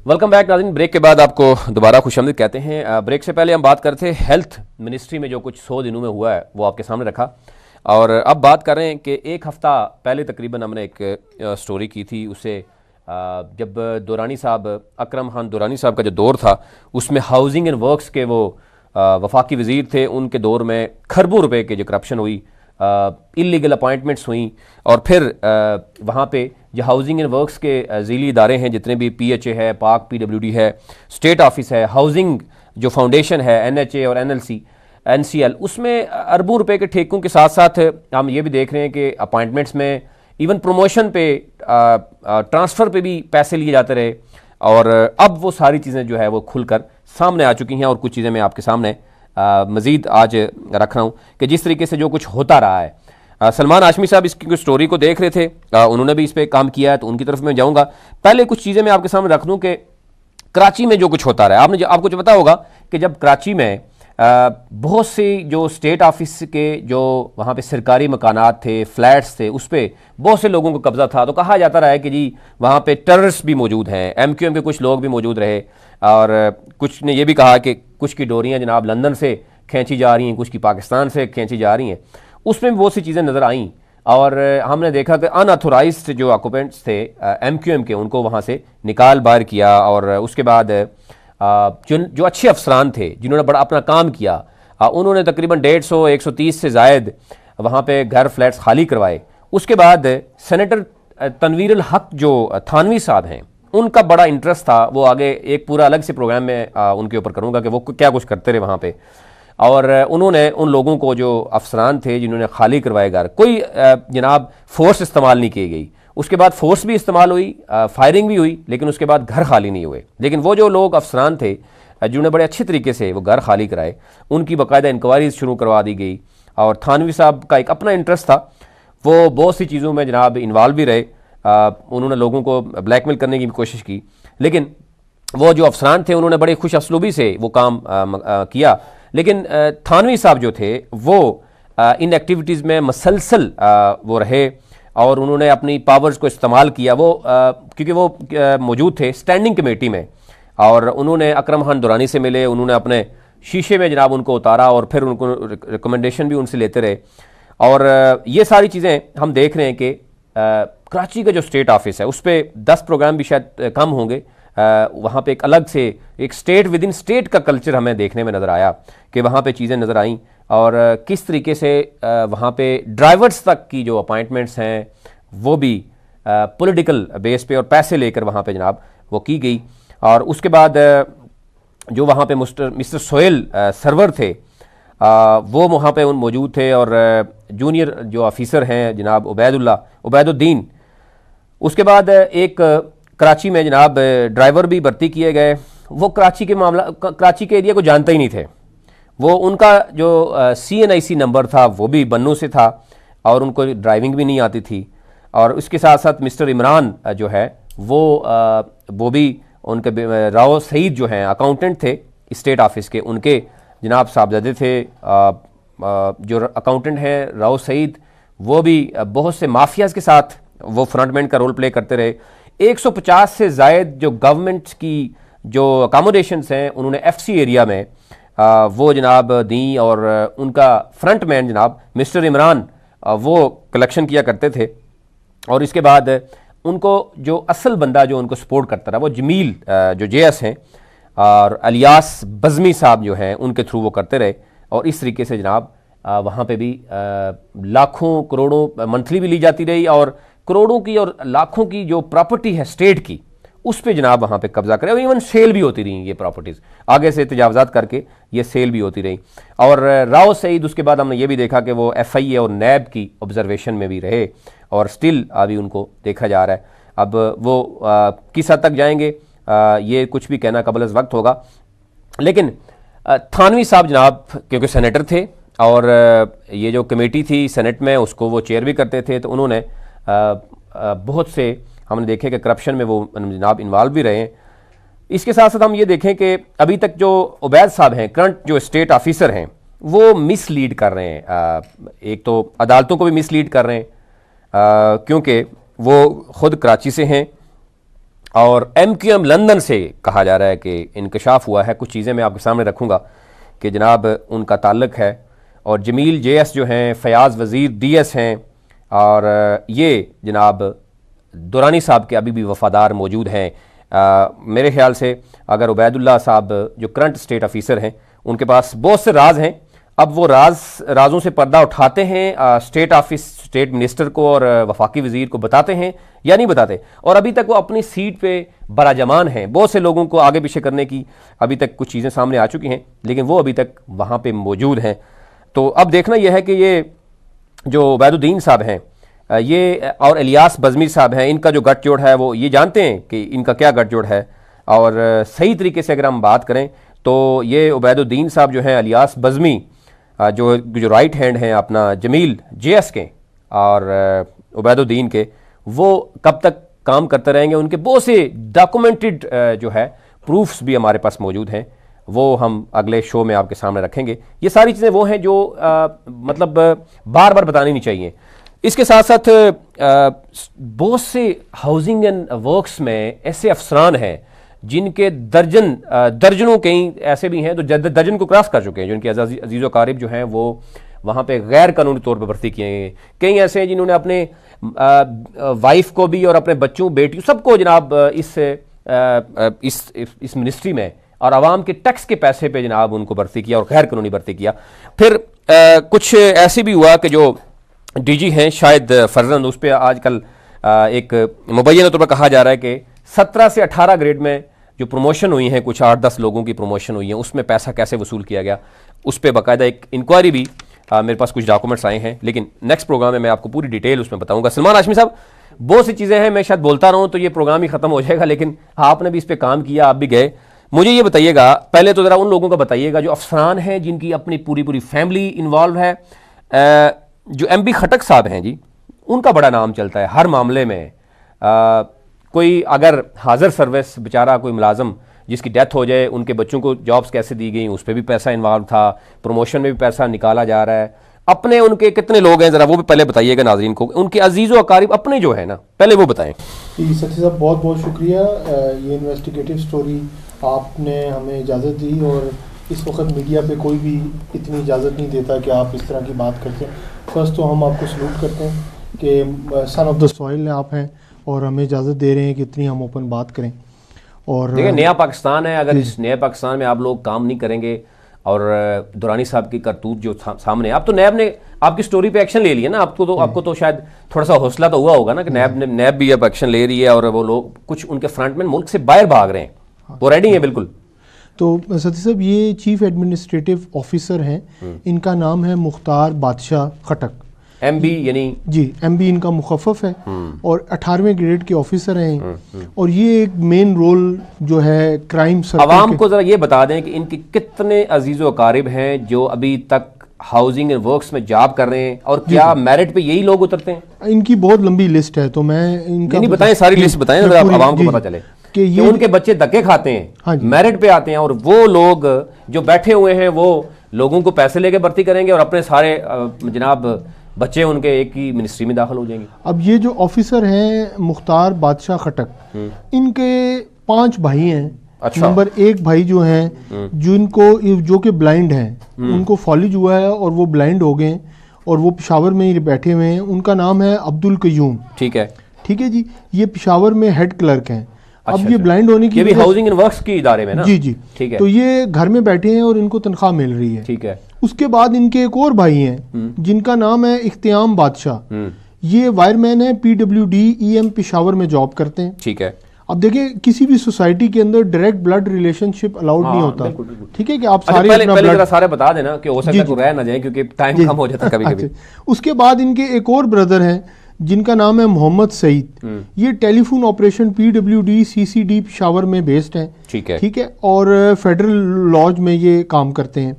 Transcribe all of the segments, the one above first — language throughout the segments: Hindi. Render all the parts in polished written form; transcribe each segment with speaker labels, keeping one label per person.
Speaker 1: वेलकम बैक नाज़रीन। ब्रेक के बाद आपको दोबारा खुशामदीद कहते हैं। ब्रेक से पहले हम बात कर रहे थे हेल्थ मिनिस्ट्री में जो कुछ 100 दिनों में हुआ है वो आपके सामने रखा, और अब बात कर रहे हैं कि एक हफ़्ता पहले तकरीबन हमने एक स्टोरी की थी। उसे जब दुरानी साहब, अकरम खान दुरानी साहब का जो दौर था उसमें हाउसिंग एंड वर्क्स के वो वफाकी वज़ीर थे, उनके दौर में खरबों रुपए के जो करप्शन हुई, इलीगल अपॉइंटमेंट्स हुई, और फिर वहाँ पे जो हाउसिंग एंड वर्क्स के ज़ीली इदारे हैं, जितने भी PHA है, पाक PWD है, स्टेट ऑफिस है, हाउसिंग जो फाउंडेशन है NHA और NLC NCL, उसमें अरबों रुपए के ठेकों के साथ साथ हम ये भी देख रहे हैं कि अपॉइंटमेंट्स में, इवन प्रमोशन पे, ट्रांसफ़र पे भी पैसे लिए जाते रहे। और अब वो सारी चीज़ें जो है वो खुलकर सामने आ चुकी हैं, और कुछ चीज़ें मैं आपके सामने मज़ीद आज रख रहा हूँ कि जिस तरीके से जो कुछ होता रहा है। सलमान हाशमी साहब इसकी स्टोरी को देख रहे थे, उन्होंने भी इस पर काम किया है, तो उनकी तरफ मैं जाऊँगा। पहले कुछ चीज़ें मैं आपके सामने रख दूँ कि कराची में जो कुछ होता रहा है। आपको जो पता होगा कि जब कराची में बहुत से जो स्टेट ऑफिस के जो वहाँ पे सरकारी मकानात थे, फ्लैट्स थे, उस पर बहुत से लोगों को कब्जा था, तो कहा जाता रहा है कि जी वहाँ पे टेररिस्ट भी मौजूद हैं, MQM के कुछ लोग भी मौजूद रहे, और कुछ ने यह भी कहा कि कुछ की डोरियाँ जनाब लंदन से खींची जा रही हैं, कुछ की पाकिस्तान से खींची जा रही हैं। उसमें भी बहुत सी चीज़ें नज़र आईं, और हमने देखा कि अनऑथोराइज्ड जो ऑक्यूपेंट्स थे MQM के, उनको वहाँ से निकाल बाहर किया। और उसके बाद जो अच्छे अफसरान थे जिन्होंने बड़ा अपना काम किया, उन्होंने तकरीबन 150-130 से ज़ायद वहाँ पे घर फ्लैट्स खाली करवाए। उसके बाद सेनेटर तनवीर अल हक जो थानवी साहब हैं, उनका बड़ा इंटरेस्ट था, वो आगे एक पूरा अलग से प्रोग्राम में उनके ऊपर करूँगा कि वो क्या कुछ करते रहे वहाँ पे। और उन्होंने उन लोगों को, जो अफसरान थे जिन्होंने खाली करवाए घर, कोई जनाब फोर्स इस्तेमाल नहीं की गई। उसके बाद फोर्स भी इस्तेमाल हुई, फायरिंग भी हुई, लेकिन उसके बाद घर खाली नहीं हुए। लेकिन वो जो लोग अफसरान थे जिन्होंने बड़े अच्छे तरीके से वो घर खाली कराए, उनकी बाकायदा इंक्वायरीज शुरू करवा दी गई। और थानवी साहब का एक अपना इंटरेस्ट था, वो बहुत सी चीज़ों में जनाब इन्वॉल्व भी रहे। उन्होंने लोगों को ब्लैकमेल करने की भी कोशिश की, लेकिन वो जो अफसरान थे उन्होंने बड़े खुश असलूबी से वो काम किया। लेकिन थानवी साहब जो थे वो इन एक्टिविटीज़ में मसलसल वो रहे, और उन्होंने अपनी पावर्स को इस्तेमाल किया। वो क्योंकि वो मौजूद थे स्टैंडिंग कमेटी में, और उन्होंने अकरम खान दुरानी से मिले, उन्होंने अपने शीशे में जनाब उनको उतारा, और फिर उनको रिकमेंडेशन भी उनसे लेते रहे। और ये सारी चीज़ें हम देख रहे हैं कि कराची का जो स्टेट ऑफिस है उस पर 10 प्रोग्राम भी शायद कम होंगे। वहाँ पे एक अलग से एक स्टेट विद इन स्टेट का कल्चर हमें देखने में नज़र आया कि वहाँ पे चीज़ें नज़र आईं, और किस तरीके से वहाँ पे ड्राइवर्स तक की जो अपॉइंटमेंट्स हैं वो भी पॉलिटिकल बेस पे और पैसे लेकर वहाँ पे जनाब वो की गई। और उसके बाद जो वहाँ पे मिस्टर सोहेल सरवर थे, वो वहाँ पे मौजूद थे, और जूनियर जो ऑफिसर हैं जनाब उबैदुद्दीन। उसके बाद एक कराची में जनाब ड्राइवर भी भर्ती किए गए। वो कराची के एरिया को जानते ही नहीं थे। वो उनका जो CNIC नंबर था वो भी बन्नू से था, और उनको ड्राइविंग भी नहीं आती थी। और उसके साथ साथ मिस्टर इमरान जो है वो भी उनके राव सईद जो हैं अकाउंटेंट थे स्टेट ऑफिस के, उनके जनाब साहबजादे थे। जो अकाउंटेंट हैं राव सईद, वो भी बहुत से माफियाज़ के साथ वो फ्रंटमैन का रोल प्ले करते रहे। 150 से ज़ायद जो गवर्नमेंट की जो अकोमोडेशंस हैं उन्होंने FC एरिया में वो जनाब दी, और उनका फ्रंटमैन जनाब मिस्टर इमरान वो कलेक्शन किया करते थे। और इसके बाद उनको जो असल बंदा जो उनको सपोर्ट करता रहा वो जमील जो JS हैं, और अलियास बज़मी साहब जो हैं, उनके थ्रू वो करते रहे। और इस तरीके से जनाब वहाँ पे भी लाखों करोड़ों मंथली भी ली जाती रही, और करोड़ों की और लाखों की जो प्रॉपर्टी है स्टेट की, उस पे जनाब वहाँ पे कब्जा करे। और इवन सेल भी होती रही ये प्रॉपर्टीज़, आगे से तजावज़ात करके ये सेल भी होती रही। और राव सईद, उसके बाद हमने ये भी देखा कि वो FIA और NAB की ऑब्जर्वेशन में भी रहे, और स्टिल अभी उनको देखा जा रहा है। अब वो किस हद तक जाएंगे ये कुछ भी कहना कबल अज़ वक्त होगा। लेकिन थानवी साहब जनाब क्योंकि सेनेटर थे, और ये जो कमेटी थी सेनेट में उसको वो चेयर भी करते थे, तो उन्होंने बहुत से हमने देखे कि करप्शन में वो जनाब इन्वॉल्व भी रहे हैं। इसके साथ साथ हम ये देखें कि अभी तक जो उबैद साहब हैं, करंट जो स्टेट ऑफिसर हैं, वो मिसलीड कर रहे हैं। एक तो अदालतों को भी मिसलीड कर रहे हैं, क्योंकि वो ख़ुद कराची से हैं, और MQM लंदन से कहा जा रहा है कि इंकशाफ हुआ है। कुछ चीज़ें मैं आपके सामने रखूँगा कि जनाब उनका ताल्लुक़ है। और जमील JS जो हैं, फ़याज़ वज़ीर DS हैं, और ये जनाब दुरानी साहब के अभी भी वफ़ादार मौजूद हैं। मेरे ख्याल से अगर उबैदुल्ला साहब जो करंट स्टेट ऑफिसर हैं, उनके पास बहुत से राज हैं। अब वो राजों से पर्दा उठाते हैं, स्टेट मिनिस्टर को और वफाकी वज़ीर को बताते हैं या नहीं बताते। और अभी तक वो अपनी सीट पे बराजमान हैं। बहुत से लोगों को आगे पीछे करने की अभी तक कुछ चीज़ें सामने आ चुकी हैं, लेकिन वो अभी तक वहाँ पे मौजूद हैं। तो अब देखना यह है कि ये जो उबैदुद्दीन साहब हैं ये और इलियास बज़मी साहब हैं, इनका जो गठजोड़ है वो ये जानते हैं कि इनका क्या गठजोड़ है। और सही तरीके से अगर हम बात करें तो ये उबैदुद्दीन साहब जो हैं, इलियास बज़मी जो राइट हैंड हैं अपना जमील JS के और उबैदुद्दीन के, वो कब तक काम करते रहेंगे। उनके बहुत से डॉक्यूमेंटेड जो है प्रूफ्स भी हमारे पास मौजूद हैं, वो हम अगले शो में आपके सामने रखेंगे। ये सारी चीज़ें वो हैं जो मतलब बार बार बतानी नहीं चाहिए। इसके साथ साथ बहुत से हाउसिंग एंड वर्क्स में ऐसे अफसरान हैं जिनके दर्जनों कई ऐसे भी हैं जो दर्जन को क्रॉस कर चुके हैं, जिनके अजीज़ अकारिब जो हैं वो वहाँ पे गैर कानूनी तौर पर भर्ती किए गए। कई ऐसे हैं जिन्होंने अपने वाइफ को भी और अपने बच्चों बेटियों सबको जनाब इस मिनिस्ट्री में और आवाम के टैक्स के पैसे पे जनाब उनको भर्ती किया और गैर कानूनी भर्ती किया। फिर कुछ ऐसे भी हुआ कि जो DG हैं शायद फर्जंद, उस पर आजकल एक मुबैना तौर पर कहा जा रहा है कि 17 से 18 ग्रेड में जो प्रमोशन हुई हैं, कुछ 8-10 लोगों की प्रमोशन हुई है, उसमें पैसा कैसे वसूल किया गया, उस पर बाकायदा एक इंक्वायरी भी मेरे पास कुछ डॉक्यूमेंट्स आए हैं। लेकिन नेक्स्ट प्रोग्राम में मैं आपको पूरी डिटेल उसमें बताऊंगा। सलमान हाशमी साहब, बहुत सी चीज़ें हैं, मैं शायद बोलता रहूँ तो ये प्रोग्राम ही ख़त्म हो जाएगा, लेकिन आपने भी इस पर काम किया, आप भी गए। मुझे ये बताइएगा, पहले तो ज़रा उन लोगों का बताइएगा जो अफसरान हैं जिनकी अपनी पूरी फैमिली इन्वॉल्व है। जो MB खटक साहब हैं जी, उनका बड़ा नाम चलता है हर मामले में। कोई अगर हाजिर सर्विस बेचारा कोई मुलाजम जिसकी डेथ हो जाए, उनके बच्चों को जॉब्स कैसे दी गई, उस पर भी पैसा इन्वॉल्व था, प्रमोशन में भी पैसा निकाला जा रहा है। अपने उनके कितने लोग हैं ज़रा वो भी पहले बताइएगा नाज़रीन को, उनके अजीज़ व अकारिब अपने जो है ना, पहले वो बताएं।
Speaker 2: जी सती साहब, बहुत बहुत शुक्रिया। ये इन्वेस्टिगेटिव स्टोरी आपने हमें इजाज़त दी, और इस वक्त मीडिया पे कोई भी इतनी इजाज़त नहीं देता कि आप इस तरह की बात करते हैं। फर्स्ट तो हम आपको सलूट करते हैं कि सन ऑफ द सॉइल आप हैं और हमें इजाज़त दे रहे हैं कि इतनी हम ओपन बात करें। और
Speaker 1: देखिए, नया पाकिस्तान है, अगर इस नए पाकिस्तान में आप लोग काम नहीं करेंगे और दुरानी साहब की करतूत जो सामने, आप तो नैब ने आपकी स्टोरी पे एक्शन ले लिया ना, आपको तो शायद थोड़ा सा हौसला तो हुआ होगा ना कि नैब भी अब एक्शन ले रही है और वो लोग कुछ उनके फ्रंटमैन मुल्क से बाहर भाग रहे हैं, वो रेडी है बिल्कुल।
Speaker 2: तो सती साहब, ये चीफ एडमिनिस्ट्रेटिव ऑफिसर हैं, इनका नाम है मुख्तार बादशाह खटक,
Speaker 1: MB यानी
Speaker 2: जी, MB इनका मुखफ़फ़ है और 18वें ग्रेड के ऑफिसर हैं। और ये एक मेन रोल जो है क्राइम सर्कल।
Speaker 1: आवाम को ज़रा ये बता दें कि इनके कितने अजीज़ व अकारिब हैं जो अभी तक हाउसिंग एंड वर्क्स में जॉब कर रहे हैं, और क्या मेरिट पे यही लोग उतरते हैं?
Speaker 2: इनकी बहुत लंबी लिस्ट है, तो मैं इनका
Speaker 1: नहीं बताएं, सारी लिस्ट बताएं ना, आवाम को पता चले कि ये उनके बच्चे धक्के खाते हैं, मेरिट पे आते हैं, और वो लोग जो बैठे हुए हैं वो लोगों को पैसे लेके भर्ती करेंगे और अपने सारे जनाब बच्चे उनके एक ही मिनिस्ट्री में दाखिल हो जाएंगे।
Speaker 2: अब ये जो ऑफिसर हैं मुख्तार बादशाह खटक, इनके 5 भाई हैं। अच्छा। नंबर 1 भाई जो हैं जो कि ब्लाइंड हैं, उनको फॉलिज हुआ है और वो ब्लाइंड हो गए और वो पेशावर में ही बैठे हुए हैं। उनका नाम है अब्दुल कयूम। ठीक है जी, ये पेशावर में हेड क्लर्क हैं। अब ये ब्लाइंड होने की,
Speaker 1: ये भी हाउसिंग एंड वर्क्स की इदारे में ना?
Speaker 2: जी, ठीक है। तो ये घर में बैठे हैं और इनको तनख्वाह मिल रही है।
Speaker 1: ठीक है।
Speaker 2: उसके बाद इनके एक और भाई हैं जिनका नाम है इख्तियाम बादशाह। ये वायरमैन है, PWD EM पेशावर में जॉब करते हैं।
Speaker 1: ठीक है।
Speaker 2: अब देखिए, किसी भी सोसाइटी के अंदर डायरेक्ट ब्लड रिलेशनशिप अलाउड नहीं होता। ठीक है कि आप सारे
Speaker 1: पहले सारे बता देना कि हो सकता है रह ना जाए, क्योंकि टाइम कम हो जाता है कभी-कभी।
Speaker 2: उसके बाद इनके एक और ब्रदर हैं जिनका नाम है मोहम्मद सईद। ये telephone operation PWD CCD Peshawar में बेस्ड हैं। ठीक है, और फेडरल लॉज में ये काम करते हैं।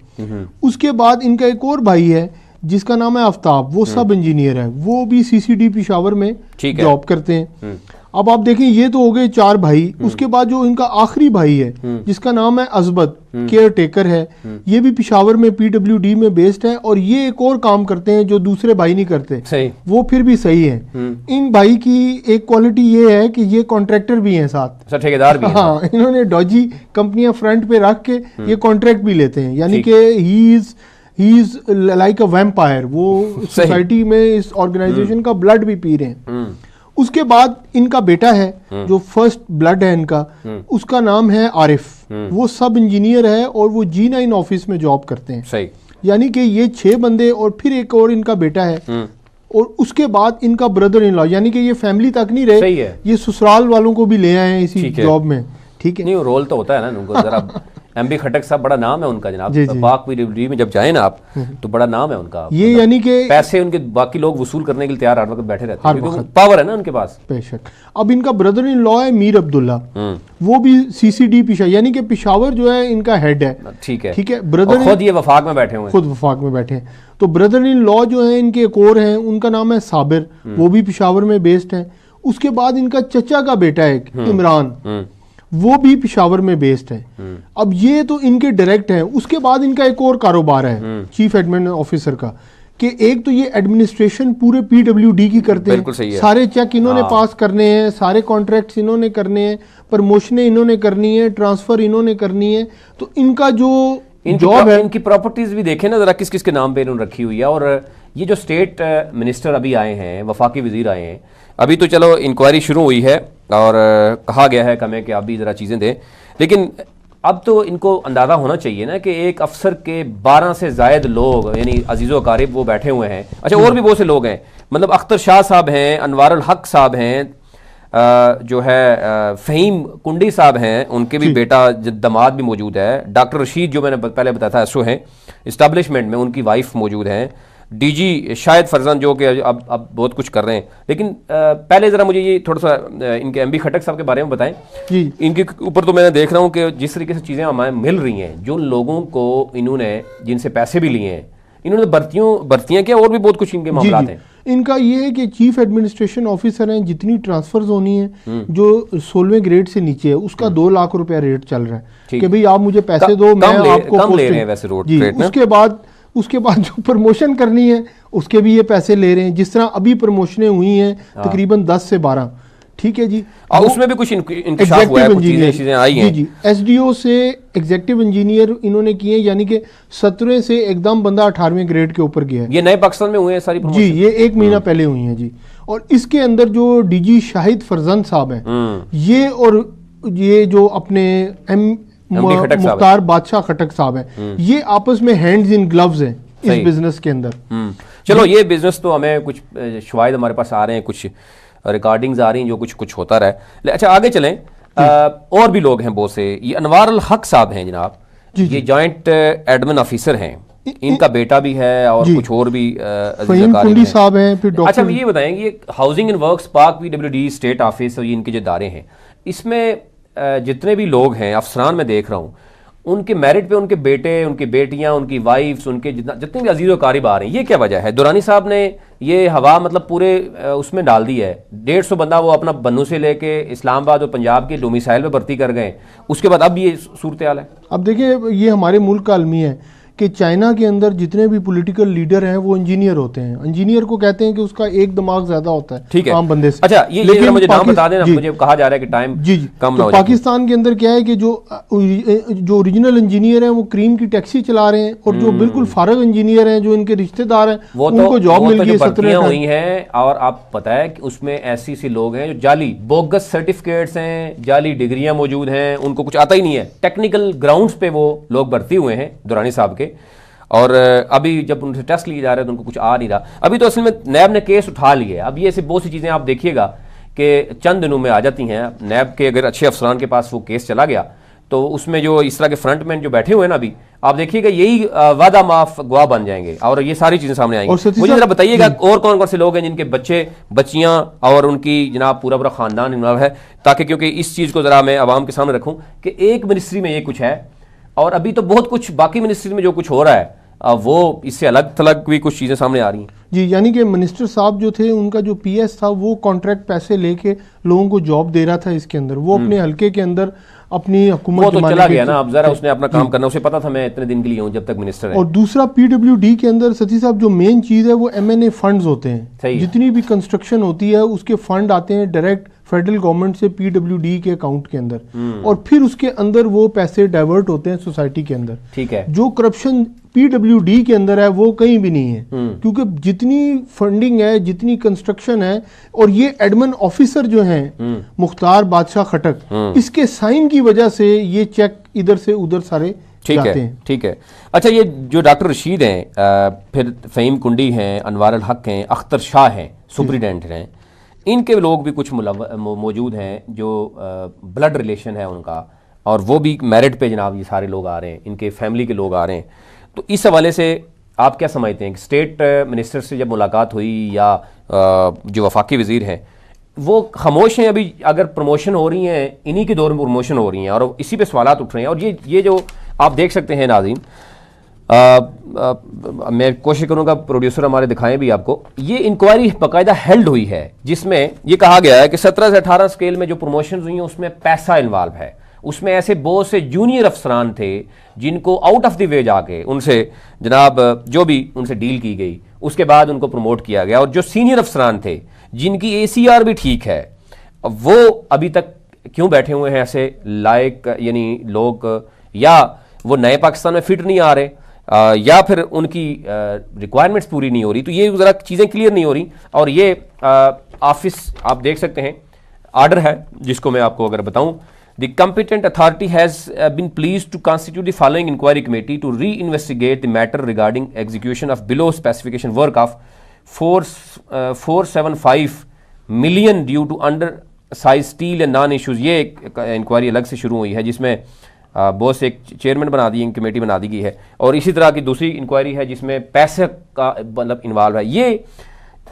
Speaker 2: उसके बाद इनका एक और भाई है जिसका नाम है आफ्ताब, वो सब इंजीनियर है, वो भी CCD पेशावर में जॉब करते हैं। अब आप देखें ये तो हो गए 4 भाई, उसके बाद जो इनका आखिरी भाई है जिसका नाम है अजबत, केयर टेकर है, ये भी पेशावर में PWD में बेस्ड है और ये एक और काम करते हैं जो दूसरे भाई नहीं करते,
Speaker 1: सही।
Speaker 2: वो फिर भी सही है। इन भाई की एक क्वालिटी ये है कि ये कॉन्ट्रैक्टर भी हैं साथ,
Speaker 1: ठेकेदार भी हैं।
Speaker 2: हाँ, इन्होंने डॉजी कंपनियां फ्रंट पे रख के ये कॉन्ट्रैक्ट भी लेते हैं, यानी कि he is like a vampire, वो सोसाइटी में इस ऑर्गेनाइजेशन का ब्लड भी पी रहे हैं। उसके बाद इनका बेटा है जो फर्स्ट ब्लड है इनका, उसका नाम है आरिफ, वो सब इंजीनियर है और वो G9 ऑफिस में जॉब करते हैं,
Speaker 1: सही।
Speaker 2: यानी कि ये 6 बंदे और फिर एक और इनका बेटा है, और उसके बाद इनका ब्रदर इन लॉ, यानी कि ये फैमिली तक नहीं रहे,
Speaker 1: सही है।
Speaker 2: ये ससुराल वालों को भी ले आए हैं इसी जॉब में, ठीक है।
Speaker 1: नहीं, रोल तो होता है ना उनको जरा। MB खटक साहब बड़ा नाम है उनका जनाब, पाक PWD में जब जाए ना आप तो बड़ा नाम है उनका,
Speaker 2: ये यानी कि
Speaker 1: पैसे उनके बाकी लोग वसूल करने के लिए तैयार हर वक्त बैठे रहते हैं क्योंकि पावर है ना उनके पास।
Speaker 2: बेशक। अब इनका ब्रदर इन लॉ है मीर अब्दुल्ला, वो भी CCD पेशावर, यानी कि पेशावर जो है इनका हेड है, ठीक है, ठीक है। ब्रदर
Speaker 1: खुद ये वफाक में बैठे हुए हैं,
Speaker 2: खुद वफाक में बैठे हैं। तो ब्रदर इन लॉ जो है इनके एक और हैं, उनका नाम है साबिर, वो भी पेशावर में बेस्ड है। उसके बाद इनका चचा का बेटा है इमरान, वो भी पेशावर में बेस्ड है। अब ये तो इनके डायरेक्ट हैं। उसके बाद इनका एक और कारोबार है चीफ एडमिन ऑफिसर का, कि एक तो ये एडमिनिस्ट्रेशन पूरे PWD की करते हैं, सारे चेक इन्होंने पास करने हैं, सारे कॉन्ट्रैक्ट्स इन्होंने करने हैं, प्रमोशनें इन्होंने करनी है, ट्रांसफर इन्होंने करनी है। तो इनका जो जॉब है,
Speaker 1: इनकी प्रॉपर्टीज भी देखें ना जरा किस किस के नाम पे इन्होंने रखी हुई है। और ये जो स्टेट मिनिस्टर अभी आए हैं, वफाकी वजीर आए हैं, अभी तो चलो इंक्वायरी शुरू हुई है और कहा गया है हमें कि आप भी ज़रा चीज़ें दें, लेकिन अब तो इनको अंदाज़ा होना चाहिए ना कि एक अफसर के 12 से ज़ायद लोग यानी अजीज़ो अकारिब वो बैठे हुए हैं। अच्छा, और भी बहुत से लोग हैं, मतलब अख्तर शाह साहब हैं, अनवारुल हक साहब हैं, जो है फ़हीम कुंडी साहब हैं, उनके भी बेटा दमाद भी मौजूद है, डॉक्टर रशीद जो मैंने पहले बताया था एसओ हैं इस्टेब्लिशमेंट में, उनकी वाइफ मौजूद हैं, DG शायद फरजान जो कि अब बहुत कुछ कर रहे हैं। लेकिन पहले ज़रा मुझे ये थोड़ा सा इनके MB खटक साहब के बारे में बताएं। इनके ऊपर तो मैंने देख रहा हूँ कि जिस तरीके से चीज़ें हमें मिल रही हैं, जो लोगों को इन्होंने जिनसे पैसे भी लिए हैं, इन्होंने भर्तियाँ किया और भी बहुत कुछ इनके मामला हैं।
Speaker 2: इनका ये है कि चीफ एडमिनिस्ट्रेशन ऑफिसर हैं, जितनी ट्रांसफर्स होनी है जो 16वें ग्रेड से नीचे है उसका 2 लाख रुपया रेट चल रहा है कि भाई आप मुझे पैसे दो, मैं आपको
Speaker 1: कम ले रहे हैं वैसे रोड रेट में।
Speaker 2: उसके बाद जो प्रमोशन करनी है उसके भी ये पैसे ले रहे हैं, जिस तरह अभी प्रमोशनें हुई हैं तकरीबन 10 से 12, ठीक है जी।
Speaker 1: और उसमें भी कुछ इंकशाफ हुआ है, कुछ चीजें आई हैं।
Speaker 2: जी, SDO से एग्जीक्यूटिव इंजीनियर इन्होंने किए, यानी कि 17 से एकदम बंदा 18वें ग्रेड के ऊपर गया है।
Speaker 1: ये नए पाकिस्तान में हुए हैं सारी
Speaker 2: जी, ये 1 महीना पहले हुई हैं जी। और इसके अंदर जो DG शाहिद फरजंद साहब हैं, ये और ये जो अपने मुख्तार बादशाह खटक साहब हैं, ये आपस में हैंड्स इन ग्लव्स हैं इस बिजनेस के अंदर।
Speaker 1: चलो, ये बिजनेस तो हमें कुछ शवाहिद हमारे पास आ रहे हैं, कुछ रिकॉर्डिंग्स आ रही हैं जो कुछ होता रहा है। अच्छा, आगे चलें। और भी लोग हैं बहुत से। ये अनवारुल हक साहब हैं जनाब, ये जॉइंट एडमिन ऑफिसर हैं, इनका बेटा भी है और कुछ और भी
Speaker 2: कुंडी साहब हैं, फिर डॉक्टर।
Speaker 1: अच्छा, ये बताएंगे ये हाउसिंग एंड वर्क्स पाक PWD स्टेट ऑफिस और ये इनके जो इदारे हैं, इसमें जितने भी लोग हैं अफसरान में देख रहा हूँ, उनके मेरिट पे उनके बेटे, उनकी बेटियां, उनकी वाइफ्स, उनके जितने भी अजीज़ व क़रीब आ रहे हैं, ये क्या वजह है? दुरानी साहब ने ये हवा मतलब पूरे उसमें डाल दी है। 150 बंदा वो अपना बन्नू से लेके इस्लामाबाद और पंजाब के डोमिसाइल में भर्ती कर गए, उसके बाद अब ये सूरत हाल है।
Speaker 2: अब देखिए, ये हमारे मुल्क का अलमी है कि चाइना के अंदर जितने भी पॉलिटिकल लीडर हैं वो इंजीनियर होते हैं। इंजीनियर को कहते हैं कि उसका एक दिमाग ज्यादा होता है,
Speaker 1: ठीक है,
Speaker 2: आम बंदे से।
Speaker 1: अच्छा, ये मुझे नाम बता देना, मुझे कहा जा रहा है कि टाइम कम ना हो।
Speaker 2: पाकिस्तान के अंदर क्या है कि जो ओरिजिनल इंजीनियर हैं वो क्रीम की टैक्सी चला रहे हैं, और जो बिल्कुल फारग इंजीनियर हैं, जो इनके रिश्तेदार हैं, उनको जॉब मिल गई 17
Speaker 1: हुई है। और आप पता है कि उसमें ऐसी लोग हैं जो जाली बोगस सर्टिफिकेट्स हैं, जाली डिग्रियां मौजूद हैं, उनको कुछ आता ही नहीं है। टेक्निकल ग्राउंड्स पे वो लोग भर्ती हुए हैं दुरानी साहब के, और अभी जब उनसे टेस्ट लिए जा रहे हैं तो उनको कुछ आ नहीं रहा। अभी तो असल में नैब ने केस उठा लिए। अब ये ऐसी बहुत सी चीज़ें आप देखिएगा कि चंद दिनों में आ जाती हैं। नैब के अगर अच्छे अफसरान के पास वो केस चला गया तो उसमें जो इस तरह के फ्रंटमैन जो बैठे हुए हैं ना, अभी आप देखिएगा यही वादा माफ गवाह बन जाएंगे और ये सारी चीज़ें सामने आएंगी। मुझे जरा बताइएगा और कौन कौन से लोग हैं जिनके बच्चे बच्चियाँ और उनकी जनाब पूरा खानदान इन्वॉल्व है, ताकि क्योंकि इस चीज़ को ज़रा मैं आवाम के सामने रखूँ कि एक मिनिस्ट्री में ये कुछ है और अभी तो बहुत कुछ बाकी मिनिस्ट्री में जो कुछ हो रहा है वो इससे अलग थलग भी कुछ चीज़ें सामने आ रही हैं।
Speaker 2: जी, यानी कि मिनिस्टर साहब जो थे उनका जो पीएस था वो कॉन्ट्रैक्ट पैसे लेके लोगों को जॉब दे रहा था इसके अंदर, वो अपने हल्के के अंदर अपनी हुकूमत
Speaker 1: वो तो चला गया ना, अब जरा उसने अपना काम करना, उसे पता था मैं इतने दिन के लिए हूँ जब तक मिनिस्टर है।
Speaker 2: और दूसरा पीडब्ल्यूडी के अंदर सती साहब जो मेन चीज़ है वो एमएनए फंड्स होते हैं, जितनी भी कंस्ट्रक्शन होती है उसके फंड आते हैं डायरेक्ट फेडरल गवर्नमेंट से पीडब्ल्यूडी के अकाउंट के अंदर, और फिर उसके अंदर वो पैसे डाइवर्ट होते हैं सोसाइटी के अंदर।
Speaker 1: ठीक है,
Speaker 2: जो करप्शन पीडब्ल्यूडी के अंदर है वो कहीं भी नहीं है, क्योंकि जितनी फंडिंग है, जितनी कंस्ट्रक्शन है, और ये एडमिन ऑफिसर जो हैं मुख्तार बादशाह खटक, इसके साइन की वजह से ये चेक इधर से उधर सारे जाते हैं।
Speaker 1: ठीक है। अच्छा, ये जो डॉक्टर रशीद हैं, फिर फ़हीम कुंडी हैं, अनवार अल हक हैं, अख्तर शाह हैं, सुप्रीडेंट हैं, इनके लोग भी कुछ मौजूद हैं जो ब्लड रिलेशन है उनका, और वो भी मेरिट पे जनाब ये सारे लोग आ रहे हैं, इनके फैमिली के लोग आ रहे हैं। तो इस हवाले से आप क्या समझते हैं कि स्टेट मिनिस्टर से जब मुलाकात हुई या जो वफाकी वज़ीर हैं वो खामोश हैं अभी? अगर प्रमोशन हो रही हैं, इन्हीं के दौर में प्रमोशन हो रही हैं और इसी पे सवालात उठ रहे हैं। और ये जो आप देख सकते हैं नाज़रीन, मैं कोशिश करूंगा प्रोड्यूसर हमारे दिखाएं भी आपको, ये इंक्वायरी बाकायदा हेल्ड हुई है जिसमें ये कहा गया है कि 17 से 18 स्केल में जो प्रमोशन हुई हैं उसमें पैसा इन्वॉल्व है। उसमें ऐसे बहुत से जूनियर अफसरान थे जिनको आउट ऑफ द वे जाके उनसे जनाब जो भी उनसे डील की गई उसके बाद उनको प्रमोट किया गया, और जो सीनियर अफसरान थे जिनकी ACR भी ठीक है वो अभी तक क्यों बैठे हुए हैं ऐसे लायक यानी लोग, या वो नए पाकिस्तान में फिट नहीं आ रहे, या फिर उनकी रिक्वायरमेंट्स पूरी नहीं हो रही। तो ये ज़रा चीज़ें क्लियर नहीं हो रही। और ये ऑफिस आप देख सकते हैं, आर्डर है जिसको मैं आपको अगर बताऊं, the competent authority has been pleased to constitute the following inquiry committee to re-investigate the matter regarding execution of below specification work of 475 million due to undersized steel and non-issues। ये एक इंक्वायरी अलग से शुरू हुई है जिसमें बहुत से एक चेयरमैन बना दी, कमेटी बना दी गई है, और इसी तरह की दूसरी इंक्वायरी है जिसमें पैसे का मतलब इन्वॉल्व है। ये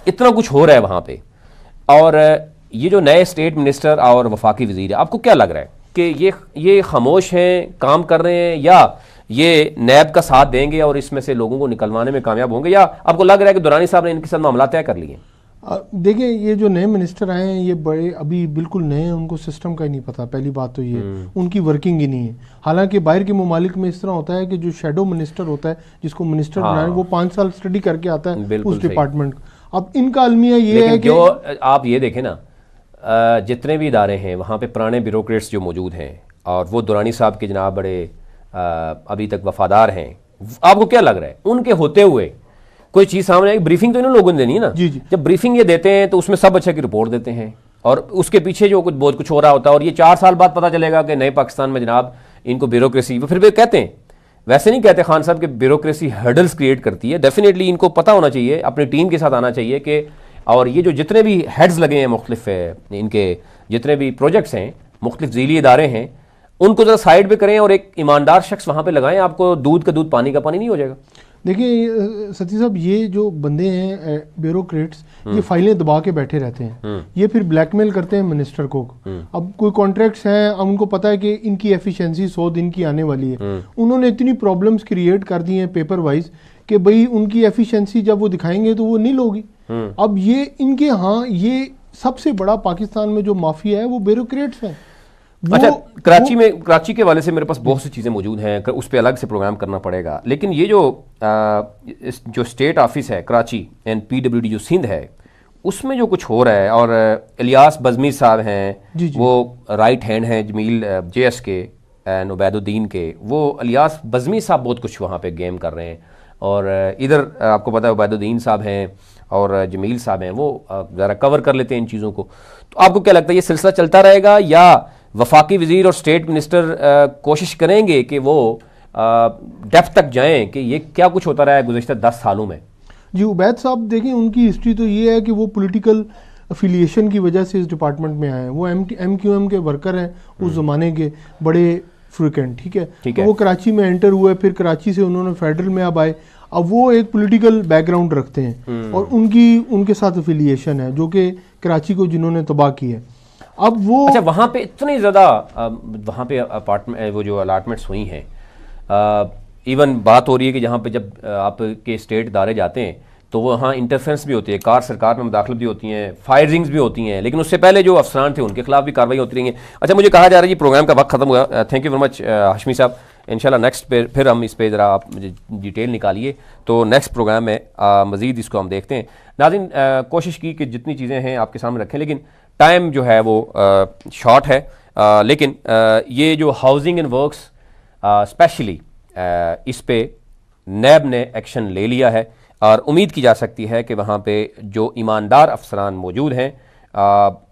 Speaker 1: इतना कुछ हो रहा है वहाँ पे। और ये जो नए स्टेट मिनिस्टर और वफाकी वजीर है, आपको क्या लग रहा है कि ये खामोश हैं, काम कर रहे हैं, या ये नैब का साथ देंगे और इसमें से लोगों को निकलवाने में कामयाब होंगे, या आपको लग रहा है कि दुरानी साहब ने इनके साथ मामला तय कर लिए?
Speaker 2: देखिए, ये जो नए मिनिस्टर आए हैं ये बड़े अभी बिल्कुल नए हैं, उनको सिस्टम का ही नहीं पता। पहली बात तो ये उनकी वर्किंग ही नहीं है। हालांकि बाहर के ममालिक में इस तरह होता है कि जो शेडो मिनिस्टर होता है जिसको मिनिस्टर बनाए, वो 5 साल स्टडी करके आता है उस डिपार्टमेंट। अब इनका अलमिया ये है कि
Speaker 1: जो आप ये देखें ना, जितने भी इदारे हैं वहाँ पे पुराने ब्यूरोक्रेट्स जो मौजूद हैं और वो दुरानी साहब के जनाब बड़े अभी तक वफादार हैं। आपको क्या लग रहा है उनके होते हुए कोई चीज़ सामने आई? ब्रीफिंग तो इन लोगों ने देनी है ना।
Speaker 2: जी जी।
Speaker 1: जब ब्रीफिंग ये देते हैं तो उसमें सब अच्छा की रिपोर्ट देते हैं, और उसके पीछे जो कुछ बहुत कुछ हो रहा होता है, और ये 4 साल बाद पता चलेगा कि नए पाकिस्तान में जनाब इनको ब्यूरोक्रेसी, फिर भी कहते हैं, वैसे नहीं कहते खान साहब कि ब्यूरोक्रेसी हर्डल्स क्रिएट करती है। डेफिनेटली इनको पता होना चाहिए, अपनी टीम के साथ आना चाहिए कि, और ये जो जितने भी हेड्स लगे हैं मुख्तलिफ इनके जितने भी प्रोजेक्ट्स हैं, मुख्तलिफ ज़ीली इदारे हैं, उनको ज़रा साइड पे करें और एक ईमानदार शख्स वहाँ पे लगाएं। आपको दूध का दूध पानी का पानी नहीं हो जाएगा।
Speaker 2: देखिए सती साहब, ये जो बंदे हैं ब्यूरोक्रेट्स, ये फाइलें दबा के बैठे रहते हैं, ये फिर ब्लैकमेल करते हैं मिनिस्टर को। अब कोई कॉन्ट्रैक्ट्स हैं, अब उनको पता है कि इनकी एफिशिएंसी 100 दिन की आने वाली है, उन्होंने इतनी प्रॉब्लम्स क्रिएट कर दी हैं पेपर वाइज कि भाई उनकी एफिशिएंसी जब वो दिखाएंगे तो वो नील होगी। अब ये इनके यहाँ ये सबसे बड़ा पाकिस्तान में जो माफिया है वो ब्यूरोक्रेट्स हैं।
Speaker 1: अच्छा, कराची के वाले से मेरे पास बहुत सी चीज़ें मौजूद हैं, उस पर अलग से प्रोग्राम करना पड़ेगा। लेकिन ये जो स्टेट ऑफिस है कराची एंड PWD जो सिंध है, उसमें जो कुछ हो रहा है, और इलियास बज़मी साहब हैं, वो राइट हैंड हैं जमील JS के एंड उबैदुद्दीन के, वो इलियास बज़मी साहब बहुत कुछ वहाँ पे गेम कर रहे हैं, और इधर आपको पता है उबैदुद्दीन साहब हैं और जमील साहब हैं, वो ज़रा कवर कर लेते हैं इन चीज़ों को। तो आपको क्या लगता है ये सिलसिला चलता रहेगा, या वफाकी वजीर और स्टेट मिनिस्टर कोशिश करेंगे कि वो डेप्थ तक जाएं कि ये क्या कुछ होता रहा है गुज़श्ता 10 सालों में?
Speaker 2: जी, उबैद साहब देखें, उनकी हिस्ट्री तो ये है कि वो पॉलिटिकल अफिलिएशन की वजह से इस डिपार्टमेंट में आए हैं। वो MQM के वर्कर हैं उस ज़माने के, बड़े फ्रिक्वेंट, ठीक है। तो वो कराची में एंटर हुए, फिर कराची से उन्होंने फेडरल में अब आए। अब वो एक पॉलिटिकल बैकग्राउंड रखते हैं और उनके साथ अफिलिएशन है जो कि कराची को जिन्होंने तबाह की है। अब वो
Speaker 1: अच्छा, वहाँ पे इतनी ज़्यादा वहाँ पे अपार्टमेंट वो जो अलाटमेंट्स हुई हैं, इवन बात हो रही है कि जहाँ पे जब आपके स्टेट इदारे जाते हैं तो वहाँ इंटरफेरेंस भी होती है, कार सरकार में मुदाखलत भी होती हैं, फायरिंग्स भी होती हैं, लेकिन उससे पहले जो अफसरान थे उनके खिलाफ भी कार्रवाई होती रही है। अच्छा, मुझे कहा जा रहा है जी प्रोग्राम का वक्त खत्म हुआ। Thank you very much Hashmi साहब। इंशाल्लाह नेक्स्ट पे फिर हम इस पे ज़रा आप मुझे डिटेल निकालिए, तो नेक्स्ट प्रोग्राम में मज़ीद इसको हम देखते हैं। नाज़रीन, कोशिश की कि जितनी चीज़ें हैं आपके सामने रखें, लेकिन टाइम जो है वो शॉर्ट है। लेकिन ये जो हाउसिंग एंड वर्क्स स्पेशली इस पे नैब ने एक्शन ले लिया है और उम्मीद की जा सकती है कि वहाँ पे जो ईमानदार अफसरान मौजूद हैं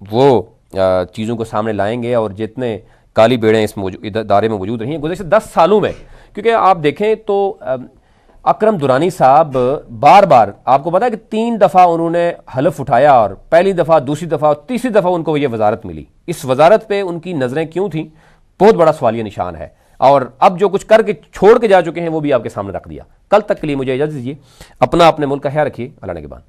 Speaker 1: वो चीज़ों को सामने लाएंगे और जितने काली बेड़ें इस इदारे में मौजूद रही हैं गुज़श्ते 10 सालों में, क्योंकि आप देखें तो अकरम दुरानी साहब बार बार, आपको पता है कि 3 दफ़ा उन्होंने हलफ उठाया और पहली दफ़ा, दूसरी दफ़ा और तीसरी दफ़ा उनको ये वजारत मिली। इस वजारत पे उनकी नज़रें क्यों थीं, बहुत बड़ा सवालिया निशान है। और अब जो कुछ करके छोड़ के जा चुके हैं वो भी आपके सामने रख दिया। कल तक के लिए मुझे इजाज़त दीजिए। अपना अपने मुल्क का ख्याल रखिए। अल्लाह ने के बाद।